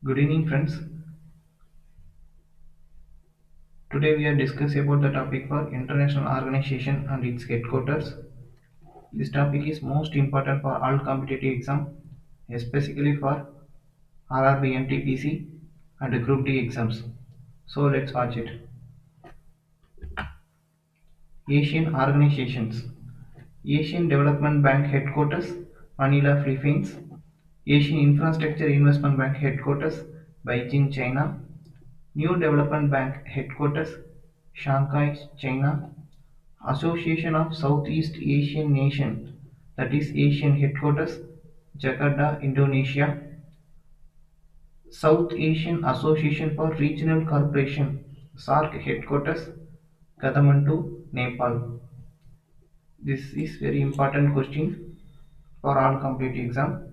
Good evening, friends. Today we are discussing about the topic for international organization and its headquarters. This topic is most important for all competitive exam, especially for RRB, NTPC, and Group D exams. So let's watch it. Asian organizations. Asian Development Bank headquarters, Manila, Philippines. Asian Infrastructure Investment Bank headquarters, Beijing, China. New Development Bank headquarters, Shanghai, China. Association of Southeast Asian Nations, that is Asian headquarters, Jakarta, Indonesia. South Asian Association for Regional Cooperation, SARC headquarters, Kathmandu, Nepal. This is very important question for all competitive exam.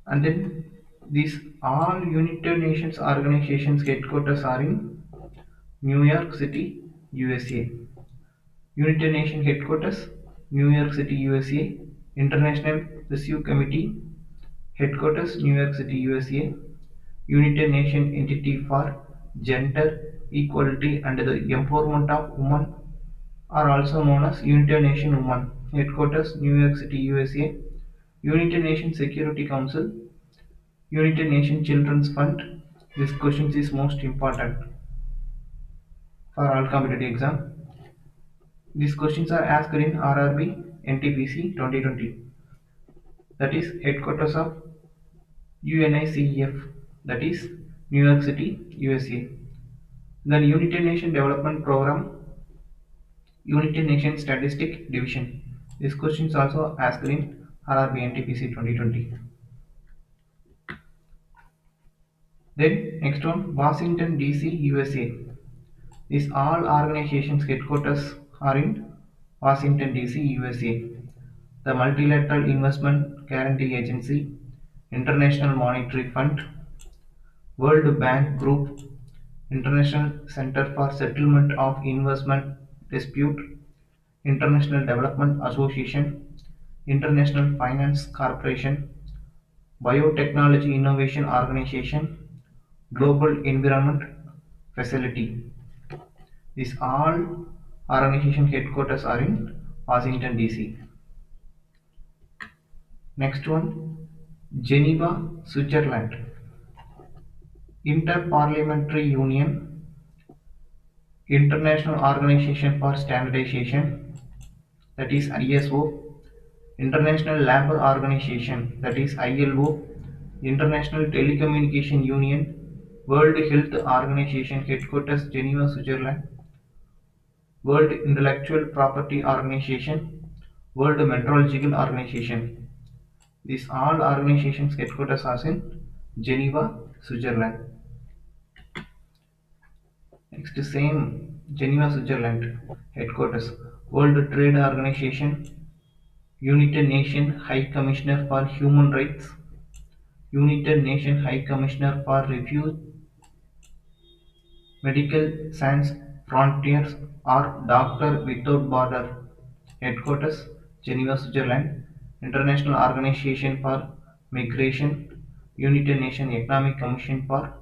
And then these all United Nations organizations headquarters are in New York City, USA. United Nations headquarters, New York City, USA. International Rescue Committee headquarters, New York City, USA. United Nations Entity for Gender Equality and the Empowerment of Women are also known as United Nations Women headquarters, New York City, USA. United Nations Security Council, United Nations Children's Fund. This question is most important for all competitive exam. These questions are asked in RRB NTPC 2020. That is headquarters of UNICEF. That is New York City, USA. Then United Nations Development Program, United Nations Statistic Division. These questions also asked in RRB NTPC 2020. Then next one, Washington DC, USA. These all organizations headquarters are in Washington DC, USA. The Multilateral Investment Guarantee Agency, International Monetary Fund, World Bank Group, International Center for Settlement of Investment Dispute, International Development Association, International Finance Corporation, Biotechnology Innovation Organization, Global Environment Facility. These all organization headquarters are in Washington DC. Next one, Geneva, Switzerland. Interparliamentary Union, International Organization for Standardization, that is ISO, International Labour Organization, that is ILO, International Telecommunication Union, World Health Organization headquarters Geneva, Switzerland, World Intellectual Property Organization, World Meteorological Organization. These all organizations headquarters are in Geneva, Switzerland. Next, same Geneva, Switzerland headquarters, World Trade Organization, United Nations High Commissioner for Human Rights, United Nations High Commissioner for Refuge, Medical Science Frontiers or Doctor Without Border headquarters, Geneva, Switzerland, International Organization for Migration, United Nations Economic Commission for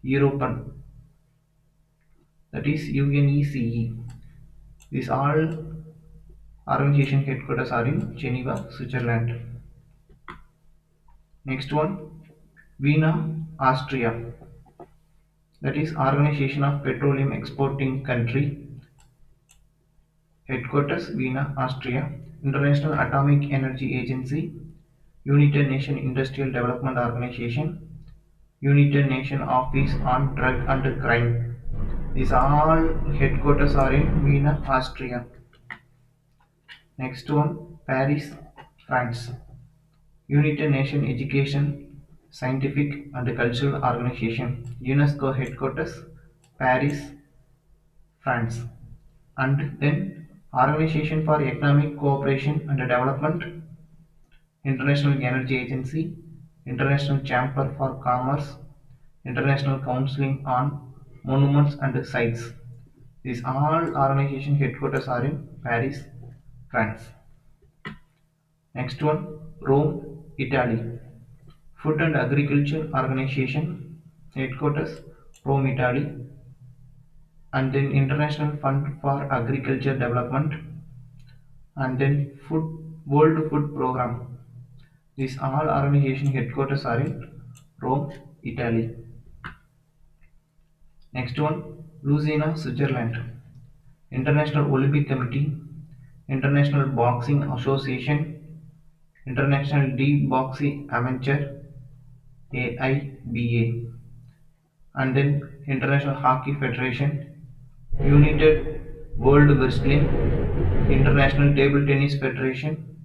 Europe, that is UNECE. These all organization headquarters are in Geneva, Switzerland. Next one, Vienna, Austria. That is Organization of Petroleum Exporting Country. Headquarters, Vienna, Austria. International Atomic Energy Agency. United Nations Industrial Development Organization. United Nations Office on Drug and Crime. These all headquarters are in Vienna, Austria. Next one, Paris, France. United Nations Education, Scientific and Cultural Organization, UNESCO headquarters, Paris, France. And then Organization for Economic Cooperation and Development, International Energy Agency, International Chamber for Commerce, International Council on Monuments and Sites. These all organization headquarters are in Paris, France. Next one, Rome, Italy. Food and Agriculture Organization headquarters Rome, Italy, and then International Fund for Agriculture Development, and then World Food Program. These all organization headquarters are in Rome, Italy. Next one, Lucena, Switzerland. International Olympic Committee, International Boxing Association, International Deep Boxing Amateur, AIBA, and then International Hockey Federation, United World Wrestling, International Table Tennis Federation,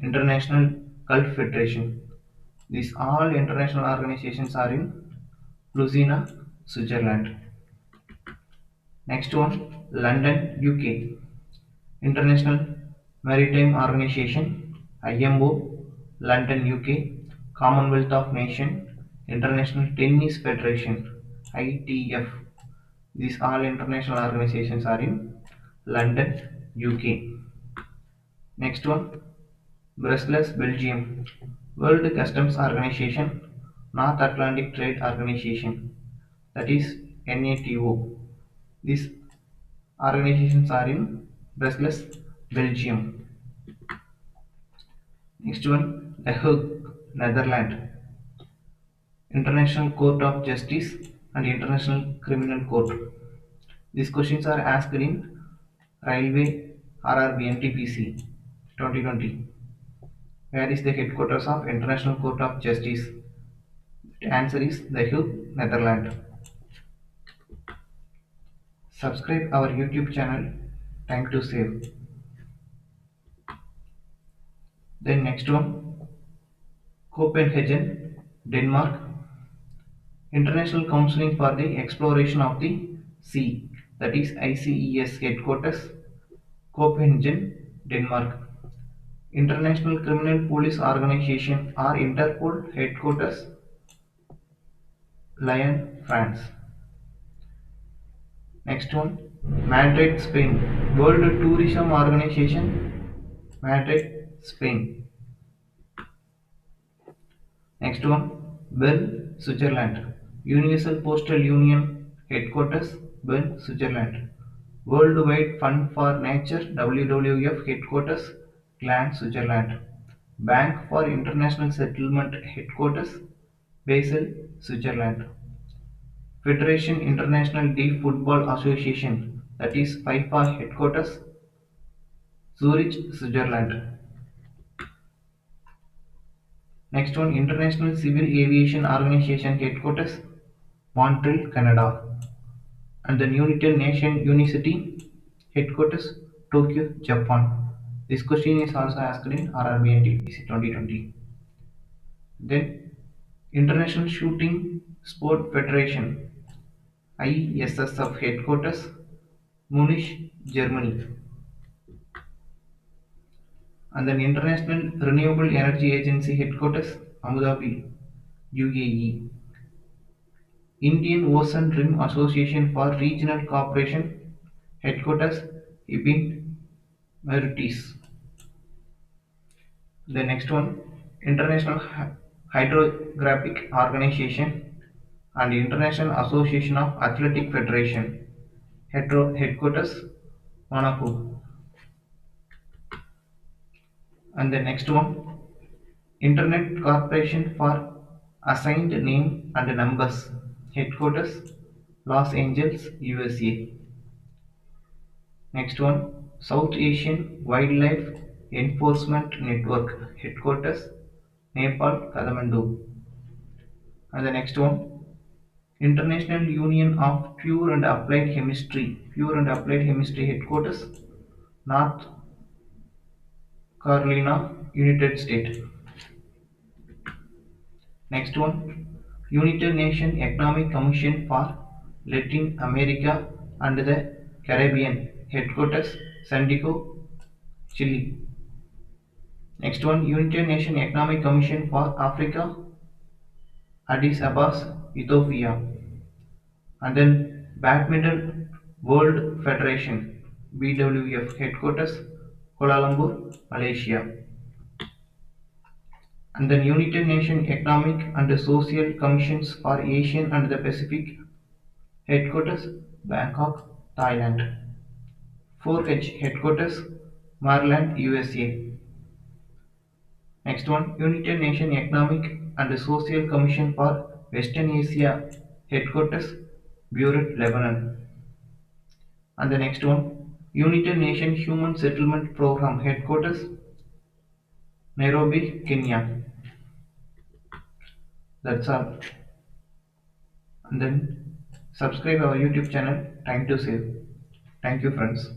International Golf Federation. These all international organizations are in Lucena, Switzerland. Next one, London, UK. International Maritime Organization, IMO, London, UK. Commonwealth of Nations, International Tennis Federation, ITF. These all international organizations are in London, UK. Next one, Brussels, Belgium. World Customs Organization, North Atlantic Trade Organization, that is NATO. These organizations are in Brussels, Belgium. Next one, The Hague, Netherlands. International Court of Justice and International Criminal Court. These questions are asked in Railway RRB NTPC 2020. Where is the headquarters of International Court of Justice? The answer is The Hague, Netherlands. Subscribe our YouTube channel. Time to save. Then next one, Copenhagen, Denmark. International Council for the Exploration of the Sea, that is ICES headquarters, Copenhagen, Denmark. International Criminal Police Organization or Interpol headquarters, Lyon, France. Next one, Madrid, Spain. World Tourism Organization, Madrid, Spain. Next one, Bern, Switzerland. Universal Postal Union headquarters, Bern, Switzerland. Worldwide Fund for Nature WWF headquarters, Gland, Switzerland. Bank for International Settlement headquarters, Basel, Switzerland. Federation International de Football Association, that is FIFA headquarters, Zurich, Switzerland. Next one, International Civil Aviation Organization headquarters, Montreal, Canada. And the United Nations Unicity headquarters, Tokyo, Japan. This question is also asked in RRB and TPC 2020. Then International Shooting Sport Federation, ISSF headquarters, Munich, Germany. And then International Renewable Energy Agency headquarters, Abu Dhabi, UAE. Indian Ocean Rim Association for Regional Cooperation headquarters, Ibn Mauritius. The next one, International Hydrographic Organization and International Association of Athletic Federation, headquarters, Monaco. And the next one, Internet Corporation for Assigned Name and Numbers, headquarters, Los Angeles, USA. Next one, South Asian Wildlife Enforcement Network, headquarters, Nepal, Kathmandu. And the next one, International Union of Pure and Applied Chemistry headquarters, North Carolina, United States. Next one, United Nations Economic Commission for Latin America and the Caribbean, headquarters, Santiago, Chile. Next one, United Nations Economic Commission for Africa, Addis Ababa, Ethiopia. And then Badminton World Federation, BWF headquarters, Kuala Lumpur, Malaysia. And then United Nations Economic and Social Commissions for Asian and the Pacific, headquarters Bangkok, Thailand. 4H headquarters Maryland, USA. Next one, United Nations Economic and Social Commission for Western Asia, headquarters Beirut, Lebanon. And the next one, United Nations Human Settlement Program, headquarters Nairobi, Kenya. That's all. And then subscribe our YouTube channel Time to Save. Thank you, friends.